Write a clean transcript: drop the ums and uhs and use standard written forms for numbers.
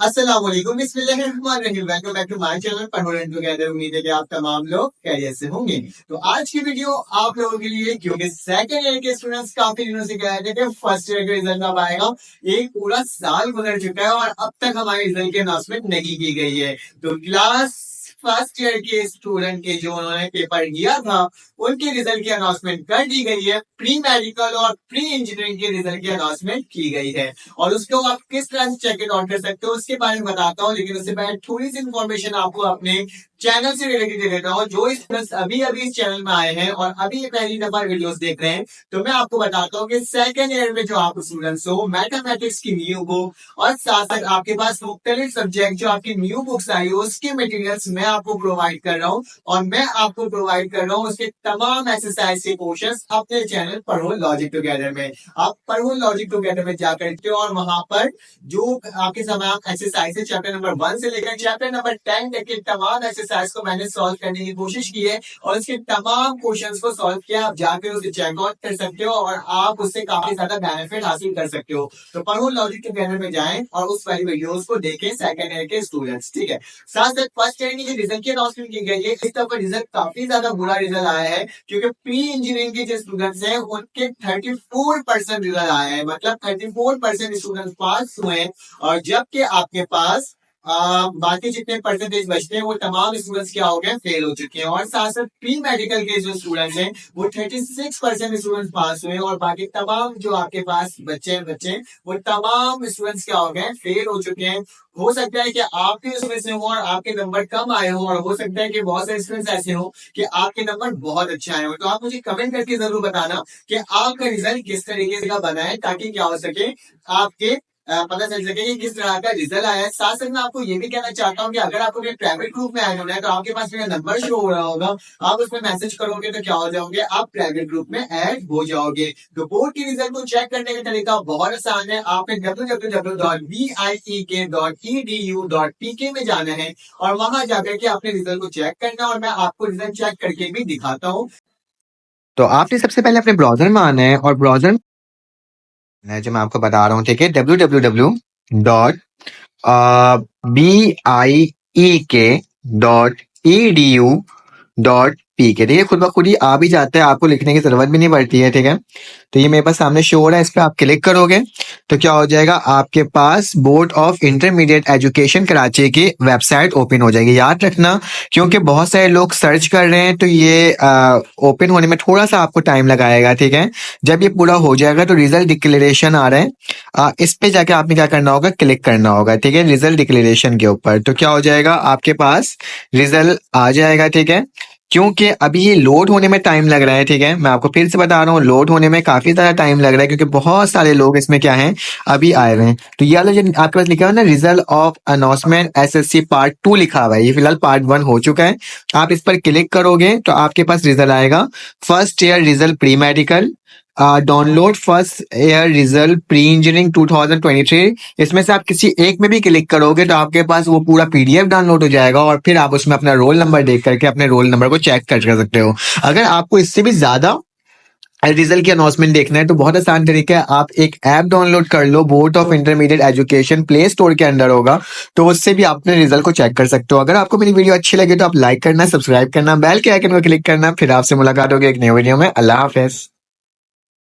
अस्सलाम वालेकुम, बिस्मिल्लाहिर्रहमानिर्रहीम। Welcome back to my channel Padho together. उम्मीद है कि आप तमाम लोग खैरियत से होंगे। तो आज की वीडियो आप लोगों के लिए, क्योंकि सेकंड ईयर के स्टूडेंट्स काफी दिनों से कह रहे थे कि फर्स्ट ईयर का रिजल्ट कब आएगा। एक पूरा साल गुजर चुका है और अब तक हमारे रिजल्ट की अनाउंसमेंट नहीं की गई है। तो क्लास फर्स्ट ईयर के स्टूडेंट के जो उन्होंने पेपर दिया था उनके रिजल्ट की अनाउंसमेंट कर दी गई है। प्री मेडिकल और प्री इंजीनियरिंग के रिजल्ट की अनाउंसमेंट की गई है और उसको आप किस तरह से चेक इट आउट कर सकते हो उसके बारे में बताता हूँ। लेकिन उससे पहले थोड़ी सी इन्फॉर्मेशन आपको अपने चैनल से रिलेटेड दे देता हूँ। जो स्टूडेंट्स अभी अभी इस चैनल में आए हैं और अभी ये पहली दफा वीडियोस देख रहे हैं, तो मैं आपको बताता हूँ कि सेकंड ईयर में जो आप स्टूडेंट्स हो, मैथमेटिक्स की न्यू बुक और साथ साथ आपके पास मुख्तलिफ सब्जेक्ट जो आपकी न्यू बुक्स आई हो उसके मटेरियल्स मैं आपको प्रोवाइड कर रहा हूँ और मैं आपको प्रोवाइड कर रहा हूँ उसके तमाम एक्सरसाइज के क्वेश्चंस अपने चैनल पढ़ो लॉजिक टुगेदर में। आप पढ़ो लॉजिक टुगेदर में जाकर के और वहां पर जो आपके सामने एक्सरसाइज है चैप्टर नंबर 1 से लेकर चैप्टर नंबर 10 तक के तमाम एक्सरसाइज को मैंने सॉल्व करने की कोशिश की है और उसके तमाम क्वेश्चंस को सॉल्व किया। आप जाकर उसे चेकआउट कर सकते हो और आप उससे काफी ज्यादा बेनिफिट हासिल कर सकते हो। तो पढ़ो लॉजिक के चैनल में जाएं और उस वाली वीडियोस को देखें सेकंड ईयर के स्टूडेंट्स, ठीक है। साथ साथ फर्स्ट ईयर की जो रिजल्ट की अनाउंसमेंट की गई है, इस दफा रिजल्ट काफी ज्यादा बुरा रिजल्ट आया है क्योंकि प्री इंजीनियरिंग के जो स्टूडेंट्स हैं उनके 34% रिजल्ट आया है। मतलब 34% स्टूडेंट्स पास हुए हैं और जबकि आपके पास बाकी जितने परसेंटेज बचते हैं वो तमाम स्टूडेंट्स क्या हो गए, फेल हो चुके हैं। और साथ साथ प्री मेडिकल के जो स्टूडेंट्स हैं वो 36% स्टूडेंट्स पास हुए और बाकी तमाम जो आपके पास बच्चे वो तमाम स्टूडेंट्स क्या हो गए, फेल हो चुके हैं। हो सकता है कि आप भी उसमें से हो और आपके नंबर कम आए हो और हो सकता है कि बहुत सारे स्टूडेंट्स ऐसे हो कि आपके नंबर बहुत अच्छे आए हो। तो आप मुझे कमेंट करके जरूर बताना कि आपका रिजल्ट किस तरीके का बना है ताकि क्या हो सके, आपके पता चल सके कि किस तरह का रिजल्ट आया है। साथ साथ मैं आपको ये भी कहना चाहता हूँ कि अगर आपको प्राइवेट ग्रुप में ऐड होना है तो आपके पास मेरा नंबर शो हो रहा होगा, आप उसमें मैसेज करोगे तो क्या हो जाओगे, आप प्राइवेट ग्रुप में ऐड हो जाओगे। तो बोर्ड के रिजल्ट को चेक करने का तरीका बहुत आसान है। आपने www.viek.edu.pk में जाना है और वहां जाकर के अपने रिजल्ट को चेक करना और मैं आपको रिजल्ट चेक करके भी दिखाता हूँ। तो आपने सबसे पहले अपने ब्राउजर में आना है और ब्राउजर में जो मैं आपको बता रहा हूँ, ठीक है, www.biek.edu.pk, ठीक है। खुद ब खुद ही आ भी जाता है, आपको लिखने की जरूरत भी नहीं पड़ती है, ठीक है। तो ये मेरे पास सामने शो हो रहा है, इस पे आप क्लिक करोगे तो क्या हो जाएगा, आपके पास board of intermediate education Karachi की वेबसाइट ओपन हो जाएगी। याद रखना, क्योंकि बहुत सारे लोग सर्च कर रहे हैं तो ये ओपन होने में थोड़ा सा आपको टाइम लगाएगा, ठीक है। जब ये पूरा हो जाएगा तो रिजल्ट डिक्लेरेशन आ रहा है, इस पे जाके आपने क्या करना होगा, क्लिक करना होगा, ठीक है, रिजल्ट डिक्लेरेशन के ऊपर। तो क्या हो जाएगा, आपके पास रिजल्ट आ जाएगा, ठीक है। क्योंकि अभी ये लोड होने में टाइम लग रहा है, ठीक है, मैं आपको फिर से बता रहा हूँ, लोड होने में काफी ज्यादा टाइम लग रहा है क्योंकि बहुत सारे लोग इसमें क्या हैं, अभी आए हुए हैं। तो ये वाला जो आपके पास लिखा हुआ है ना, result of announcement SSC part 2 लिखा हुआ है, ये फिलहाल पार्ट 1 हो चुका है। आप इस पर क्लिक करोगे तो आपके पास रिजल्ट आएगा, first year result pre medical, download first year result pre engineering 2023। इसमें से आप किसी एक में भी क्लिक करोगे तो आपके पास वो पूरा पीडीएफ डाउनलोड हो जाएगा और फिर आप उसमें अपना रोल नंबर देख करके अपने रोल नंबर को चेक कर सकते हो। अगर आपको इससे भी ज्यादा रिजल्ट की अनाउंसमेंट देखना है तो बहुत आसान तरीका है, आप एक ऐप डाउनलोड कर लो, board of intermediate education play store के अंदर होगा, तो उससे भी आप अपने रिजल्ट को चेक कर सकते हो। अगर आपको मेरी वीडियो अच्छी लगे तो आप लाइक करना, सब्सक्राइब करना, बेल के आइकन को क्लिक करना। फिर आपसे मुलाकात होगी एक नई वीडियो में। अल्लाह हाफिज।